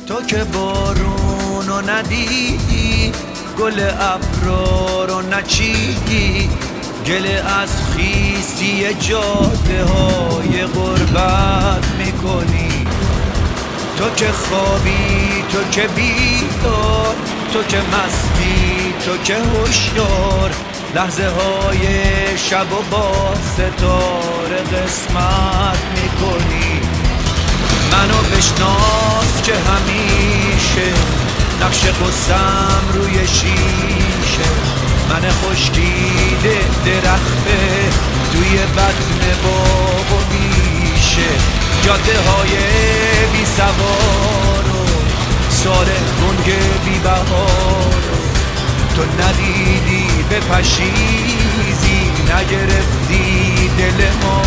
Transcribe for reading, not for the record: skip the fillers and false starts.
تو که بارونو ندیدی، گل ابرا رو نچیدی، گله از خیسی جاده های غربت میکنی. تو که خوابی، تو که بیدار، تو که مستی، تو که هوشیار، لحظه های شب و با ستاره قسمت میکنی. منو بشناس که همیشه نقش قصم روی شیشه، من خشکیده درخته توی بطن باب و بیشه، جاده های بی سوار و سال گنگ بی بهار، تو ندیدی به پشیزی، نگرفتی دل ما.